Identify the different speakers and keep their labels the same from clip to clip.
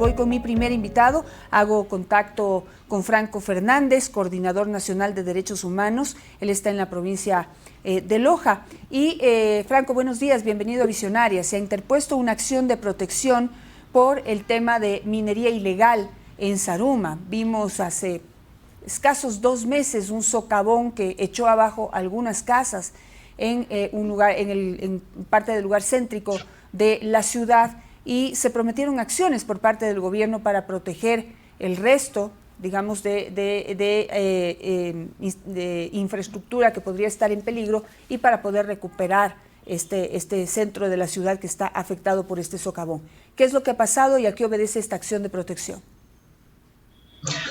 Speaker 1: Voy con mi primer invitado, hago contacto con Franco Fernández, coordinador nacional de derechos humanos. Él está en la provincia de Loja. Y Franco, buenos días, bienvenido a Visionaria. Se ha interpuesto una acción de protección por el tema de minería ilegal en Zaruma. Vimos hace escasos 2 meses un socavón que echó abajo algunas casas en un lugar, en parte del lugar céntrico de la ciudad, y se prometieron acciones por parte del gobierno para proteger el resto, digamos, de infraestructura que podría estar en peligro y para poder recuperar este centro de la ciudad que está afectado por este socavón. ¿Qué es lo que ha pasado y a qué obedece esta acción de protección?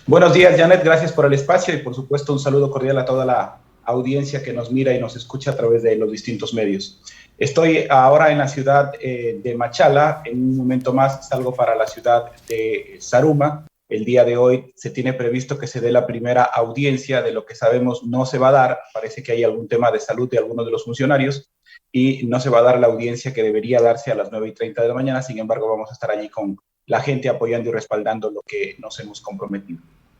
Speaker 2: Buenos días, Janet, gracias por el espacio y por supuesto un saludo cordial a toda la audiencia que nos mira y nos escucha a través de los distintos medios. Estoy ahora en la ciudad de Machala, en un momento más salgo para la ciudad de Zaruma. El día de hoy se tiene previsto que se dé la primera audiencia. De lo que sabemos no se va a dar, parece que hay algún tema de salud de algunos de los funcionarios y no se va a dar la audiencia que debería darse a las 9:30 de la mañana. Sin embargo, vamos a estar allí con la gente apoyando y respaldando lo que nos hemos comprometido.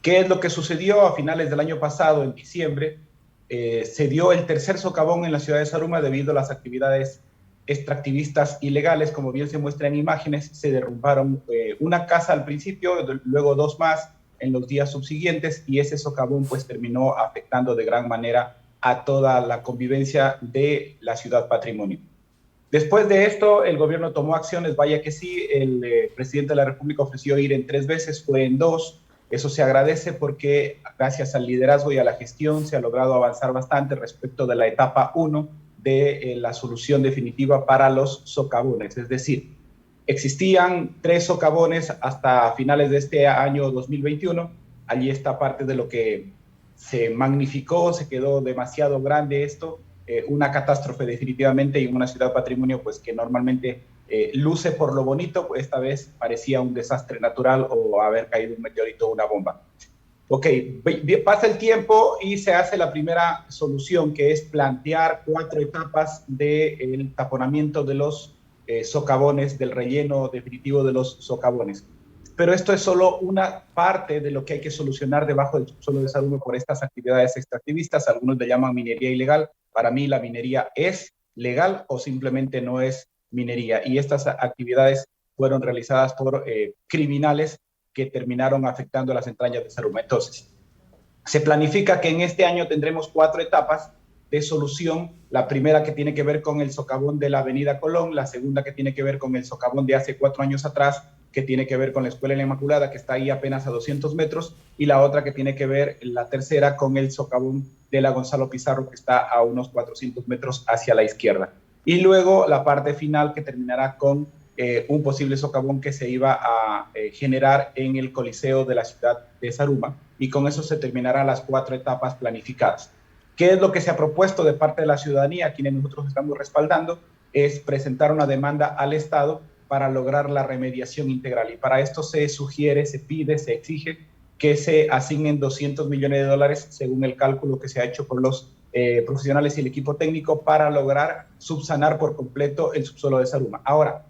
Speaker 2: ¿Qué es lo que sucedió a finales del año pasado, en diciembre? Se dio el tercer socavón en la ciudad de Zaruma debido a las actividades extractivistas ilegales. Como bien se muestra en imágenes, se derrumbaron una casa al principio, luego 2 más en los días subsiguientes, y ese socavón pues terminó afectando de gran manera a toda la convivencia de la ciudad patrimonio. Después de esto, el gobierno tomó acciones, vaya que sí, el presidente de la República ofreció ir en 3 veces, fue en 2. Eso se agradece porque gracias al liderazgo y a la gestión se ha logrado avanzar bastante respecto de la etapa 1 de la solución definitiva para los socavones. Es decir, existían 3 socavones hasta finales de este año 2021. Allí está parte de lo que se magnificó, se quedó demasiado grande esto. Una catástrofe definitivamente, y en una ciudad patrimonio pues que normalmente luce por lo bonito, pues esta vez parecía un desastre natural o haber caído un meteorito o una bomba. Ok, pasa el tiempo y se hace la primera solución, que es plantear 4 etapas del taponamiento de los socavones, del relleno definitivo de los socavones. Pero esto es solo una parte de lo que hay que solucionar debajo del subsuelo de Zaruma por estas actividades extractivistas. Algunos le llaman minería ilegal. Para mí la minería es legal o simplemente no es minería. Y estas actividades fueron realizadas por criminales que terminaron afectando las entrañas de Zaruma. Entonces, se planifica que en este año tendremos 4 etapas de solución. La primera que tiene que ver con el socavón de la Avenida Colón, la segunda que tiene que ver con el socavón de hace 4 años atrás, que tiene que ver con la Escuela de la Inmaculada, que está ahí apenas a 200 metros, y la otra que tiene que ver, la tercera, con el socavón de la Gonzalo Pizarro, que está a unos 400 metros hacia la izquierda. Y luego la parte final que terminará con un posible socavón que se iba a generar en el Coliseo de la ciudad de Zaruma, y con eso se terminarán las 4 etapas planificadas. ¿Qué es lo que se ha propuesto de parte de la ciudadanía, a quienes nosotros estamos respaldando? Es presentar una demanda al Estado para lograr la remediación integral. Y para esto se sugiere, se pide, se exige que se asignen $200 millones según el cálculo que se ha hecho por los profesionales y el equipo técnico para lograr subsanar por completo el subsuelo de Zaruma. Ahora,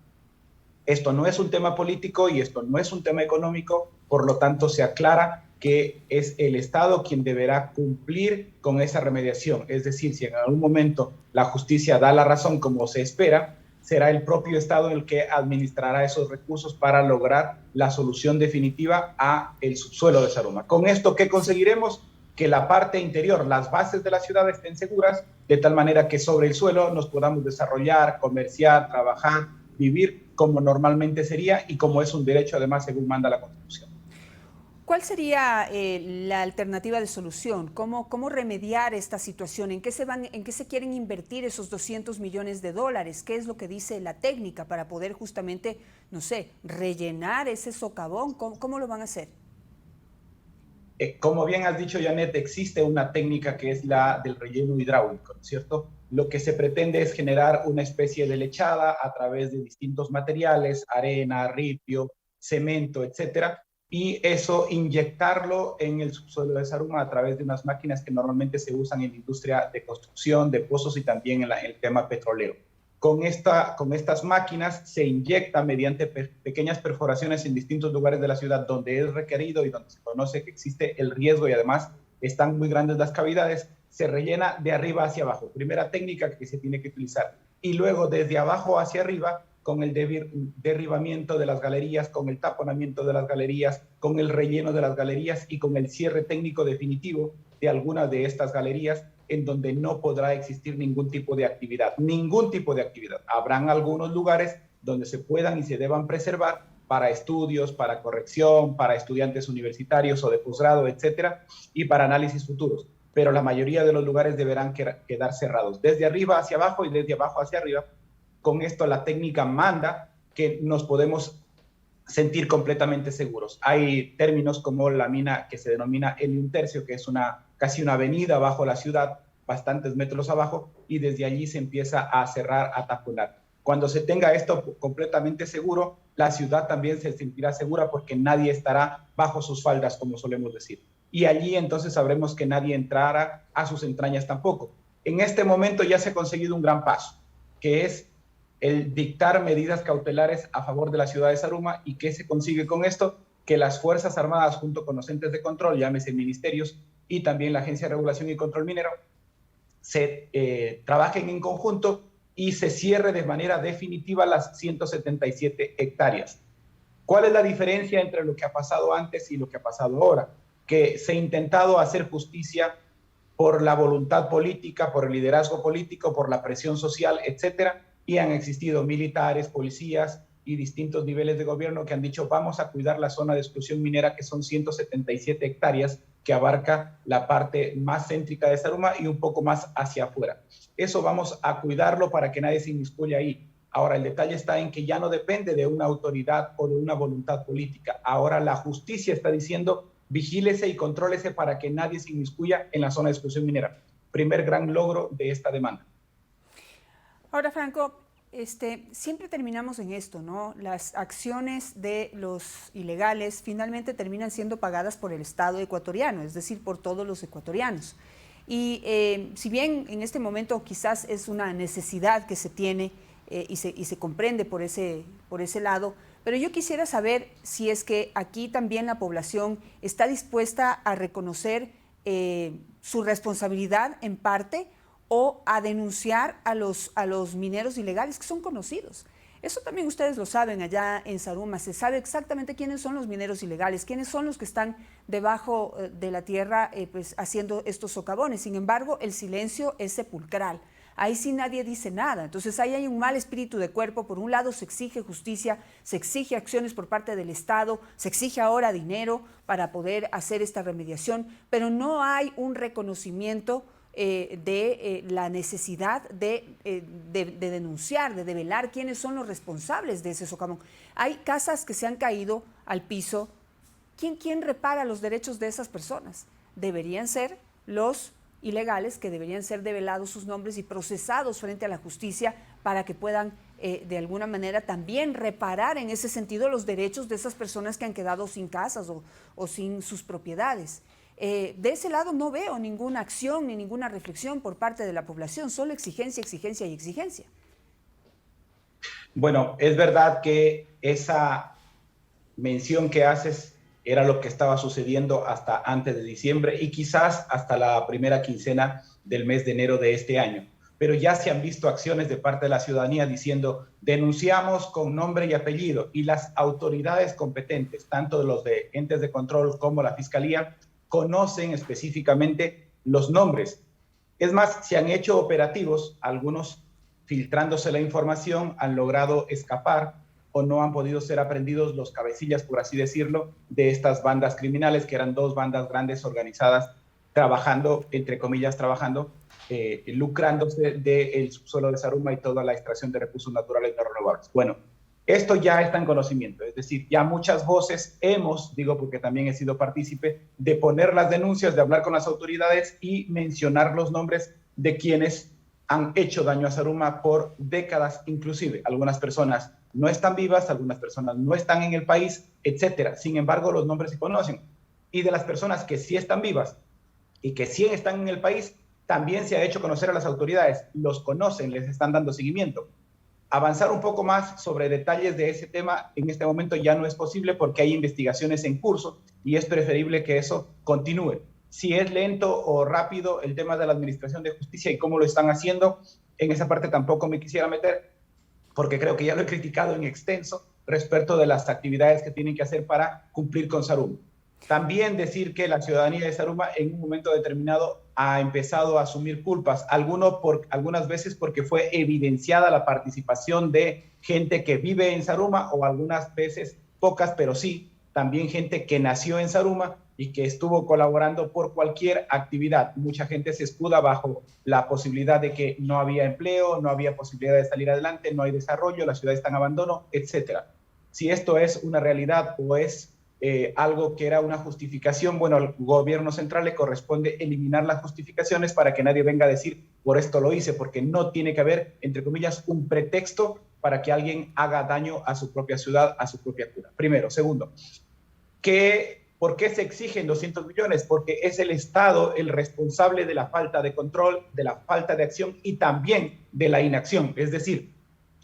Speaker 2: esto no es un tema político y esto no es un tema económico, por lo tanto se aclara que es el Estado quien deberá cumplir con esa remediación. Es decir, si en algún momento la justicia da la razón como se espera, será el propio Estado el que administrará esos recursos para lograr la solución definitiva a el subsuelo de Zaruma. Con esto, ¿qué conseguiremos? Que la parte interior, las bases de la ciudad estén seguras, de tal manera que sobre el suelo nos podamos desarrollar, comerciar, trabajar, vivir como normalmente sería y como es un derecho además según manda la Constitución.
Speaker 1: ¿Cuál sería la alternativa de solución? ¿Cómo remediar esta situación? ¿En qué se quieren invertir esos $200 millones? ¿Qué es lo que dice la técnica para poder justamente, no sé, rellenar ese socavón? ¿Cómo lo van a hacer?
Speaker 2: Como bien has dicho, Janet, existe una técnica que es la del relleno hidráulico, ¿no es cierto? Lo que se pretende es generar una especie de lechada a través de distintos materiales, arena, ripio, cemento, etcétera, y eso inyectarlo en el subsuelo de Zaruma a través de unas máquinas que normalmente se usan en la industria de construcción, de pozos y también en el tema petrolero. con estas máquinas se inyecta mediante pequeñas perforaciones en distintos lugares de la ciudad donde es requerido y donde se conoce que existe el riesgo y además están muy grandes las cavidades, se rellena de arriba hacia abajo. Primera técnica que se tiene que utilizar. Y luego desde abajo hacia arriba, con el derribamiento de las galerías, con el taponamiento de las galerías, con el relleno de las galerías y con el cierre técnico definitivo de algunas de estas galerías, en donde no podrá existir ningún tipo de actividad. Ningún tipo de actividad. Habrán algunos lugares donde se puedan y se deban preservar para estudios, para corrección, para estudiantes universitarios o de posgrado, etcétera, y para análisis futuros. Pero la mayoría de los lugares deberán quedar cerrados, desde arriba hacia abajo y desde abajo hacia arriba. Con esto la técnica manda que nos podemos sentir completamente seguros. Hay términos como la mina que se denomina Helium Tercio, que es casi una avenida bajo la ciudad, bastantes metros abajo, y desde allí se empieza a cerrar, a taponar. Cuando se tenga esto completamente seguro, la ciudad también se sentirá segura porque nadie estará bajo sus faldas, como solemos decir. Y allí entonces sabremos que nadie entrará a sus entrañas tampoco. En este momento ya se ha conseguido un gran paso, que es el dictar medidas cautelares a favor de la ciudad de Zaruma. ¿Y qué se consigue con esto? Que las Fuerzas Armadas, junto con los entes de control, llámese ministerios, y también la Agencia de Regulación y Control Minero, se trabajen en conjunto y se cierre de manera definitiva las 177 hectáreas. ¿Cuál es la diferencia entre lo que ha pasado antes y lo que ha pasado ahora? Que se ha intentado hacer justicia por la voluntad política, por el liderazgo político, por la presión social, etcétera, y han existido militares, policías y distintos niveles de gobierno que han dicho vamos a cuidar la zona de exclusión minera, que son 177 hectáreas, que abarca la parte más céntrica de Zaruma y un poco más hacia afuera. Eso vamos a cuidarlo para que nadie se inmiscuya ahí. Ahora, el detalle está en que ya no depende de una autoridad o de una voluntad política. Ahora la justicia está diciendo vigílese y contrólese para que nadie se inmiscuya en la zona de exclusión minera. Primer gran logro de esta demanda.
Speaker 1: Ahora, Franco, siempre terminamos en esto, ¿no? Las acciones de los ilegales finalmente terminan siendo pagadas por el Estado ecuatoriano, es decir, por todos los ecuatorianos. Y si bien en este momento quizás es una necesidad que se tiene y se comprende por ese lado, pero yo quisiera saber si es que aquí también la población está dispuesta a reconocer su responsabilidad en parte o a denunciar a los mineros ilegales que son conocidos. Eso también ustedes lo saben allá en Zaruma, se sabe exactamente quiénes son los mineros ilegales, quiénes son los que están debajo de la tierra pues, haciendo estos socavones. Sin embargo, el silencio es sepulcral. Ahí sí nadie dice nada. Entonces ahí hay un mal espíritu de cuerpo. Por un lado se exige justicia, se exige acciones por parte del Estado, se exige ahora dinero para poder hacer esta remediación, pero no hay un reconocimiento de la necesidad de denunciar, de develar quiénes son los responsables de ese socavón. Hay casas que se han caído al piso. ¿Quién repara los derechos de esas personas? Deberían ser los ilegales, que deberían ser develados sus nombres y procesados frente a la justicia para que puedan de alguna manera también reparar en ese sentido los derechos de esas personas que han quedado sin casas o sin sus propiedades. De ese lado no veo ninguna acción ni ninguna reflexión por parte de la población, solo exigencia, exigencia y exigencia.
Speaker 2: Bueno, es verdad que esa mención que haces era lo que estaba sucediendo hasta antes de diciembre y quizás hasta la primera quincena del mes de enero de este año. Pero ya se han visto acciones de parte de la ciudadanía diciendo denunciamos con nombre y apellido, y las autoridades competentes, tanto los de entes de control como la fiscalía, conocen específicamente los nombres. Es más, se han hecho operativos, algunos filtrándose la información han logrado escapar o no han podido ser aprendidos los cabecillas, por así decirlo, de estas bandas criminales, que eran dos bandas grandes organizadas, trabajando, entre comillas, lucrándose del subsuelo de Zaruma y toda la extracción de recursos naturales no renovables. Bueno, esto ya está en conocimiento, es decir, ya muchas voces digo porque también he sido partícipe, de poner las denuncias, de hablar con las autoridades y mencionar los nombres de quienes han hecho daño a Zaruma por décadas inclusive. Algunas personas no están vivas, algunas personas no están en el país, etcétera. Sin embargo, los nombres se conocen. Y de las personas que sí están vivas y que sí están en el país, también se ha hecho conocer a las autoridades, los conocen, les están dando seguimiento. avanzar un poco más sobre detalles de ese tema en este momento ya no es posible porque hay investigaciones en curso y es preferible que eso continúe. Si es lento o rápido el tema de la administración de justicia y cómo lo están haciendo, en esa parte tampoco me quisiera meter porque creo que ya lo he criticado en extenso respecto de las actividades que tienen que hacer para cumplir con Saruma. También decir que la ciudadanía de Saruma en un momento determinado ha empezado a asumir culpas, algunas veces porque fue evidenciada la participación de gente que vive en Saruma o algunas veces, pocas, pero sí, también gente que nació en Saruma y que estuvo colaborando por cualquier actividad. Mucha gente se escuda bajo la posibilidad de que no había empleo, no había posibilidad de salir adelante, no hay desarrollo, la ciudad está en abandono, etc. Si esto es una realidad o es algo que era una justificación, bueno, al gobierno central le corresponde eliminar las justificaciones para que nadie venga a decir, por esto lo hice, porque no tiene que haber, entre comillas, un pretexto para que alguien haga daño a su propia ciudad, a su propia cura. Primero. Segundo, ¿por qué se exigen 200 millones? Porque es el Estado el responsable de la falta de control, de la falta de acción y también de la inacción. Es decir,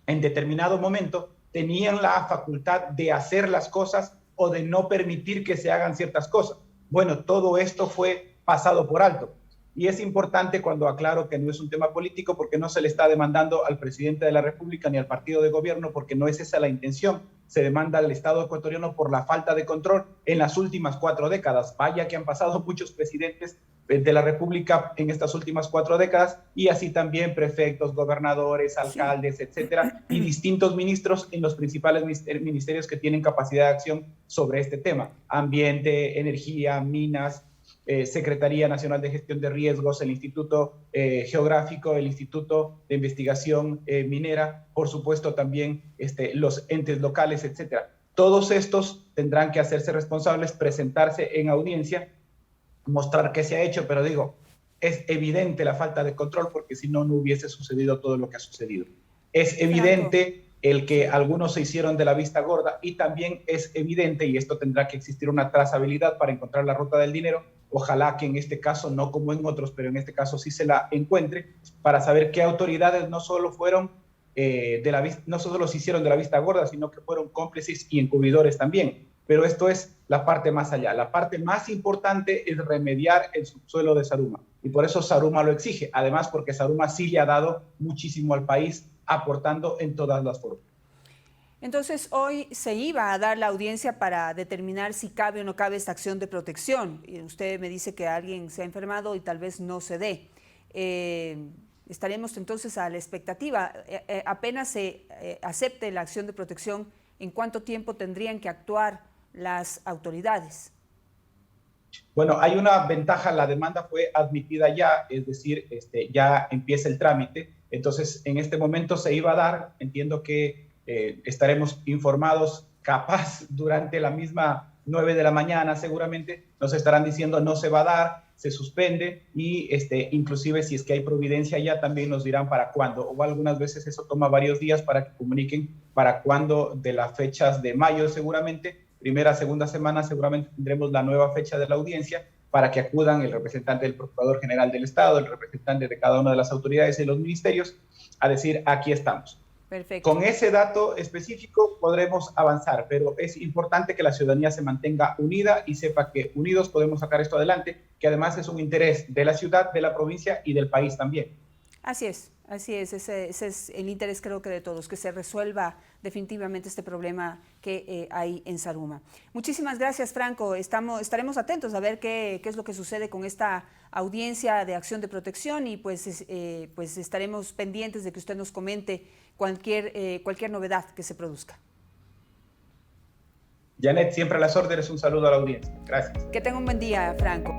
Speaker 2: en determinado momento tenían la facultad de hacer las cosas o de no permitir que se hagan ciertas cosas. Bueno, todo esto fue pasado por alto. Y es importante cuando aclaro que no es un tema político porque no se le está demandando al presidente de la República ni al partido de gobierno porque no es esa la intención. Se demanda al Estado ecuatoriano por la falta de control en las últimas 4 décadas. Vaya que han pasado muchos presidentes de la República en estas últimas 4 décadas y así también prefectos, gobernadores, alcaldes, etcétera, y distintos ministros en los principales ministerios que tienen capacidad de acción sobre este tema: ambiente, energía, minas, Secretaría Nacional de Gestión de Riesgos, el Instituto Geográfico, el Instituto de Investigación Minera, por supuesto también los entes locales, etcétera. Todos estos tendrán que hacerse responsables, presentarse en audiencia, mostrar qué se ha hecho, pero digo, es evidente la falta de control porque si no, no hubiese sucedido todo lo que ha sucedido. Es evidente el que algunos se hicieron de la vista gorda y también es evidente, y esto tendrá que existir una trazabilidad para encontrar la ruta del dinero, ojalá que en este caso, no como en otros, pero en este caso sí se la encuentre, para saber qué autoridades no solo fueron no solo se hicieron de la vista gorda, sino que fueron cómplices y encubridores también. Pero esto es la parte más allá. La parte más importante es remediar el subsuelo de Saruma. Y por eso Saruma lo exige. Además, porque Saruma sí le ha dado muchísimo al país, aportando en todas las formas.
Speaker 1: Entonces, hoy se iba a dar la audiencia para determinar si cabe o no cabe esta acción de protección. Y usted me dice que alguien se ha enfermado y tal vez no se dé. Estaremos entonces a la expectativa. Apenas se acepte la acción de protección, ¿en cuánto tiempo tendrían que actuar las autoridades?
Speaker 2: Bueno, hay una ventaja, la demanda fue admitida ya, es decir, ya empieza el trámite, entonces en este momento se iba a dar, entiendo que estaremos informados, capaz durante la misma 9 de la mañana seguramente, nos estarán diciendo no se va a dar, se suspende y inclusive si es que hay providencia ya también nos dirán para cuándo, o algunas veces eso toma varios días para que comuniquen para cuándo de las fechas de mayo seguramente, primera, segunda semana seguramente tendremos la nueva fecha de la audiencia para que acudan el representante del Procurador General del Estado, el representante de cada una de las autoridades y los ministerios a decir aquí estamos.
Speaker 1: Perfecto.
Speaker 2: Con ese dato específico podremos avanzar, pero es importante que la ciudadanía se mantenga unida y sepa que unidos podemos sacar esto adelante, que además es un interés de la ciudad, de la provincia y del país también.
Speaker 1: Así es, ese es el interés creo que de todos, que se resuelva definitivamente este problema que hay en Saruma. Muchísimas gracias, Franco, estaremos atentos a ver qué es lo que sucede con esta audiencia de acción de protección y pues estaremos pendientes de que usted nos comente cualquier novedad que se produzca.
Speaker 2: Janet, siempre a las órdenes, un saludo a la audiencia. Gracias.
Speaker 1: Que tenga un buen día, Franco.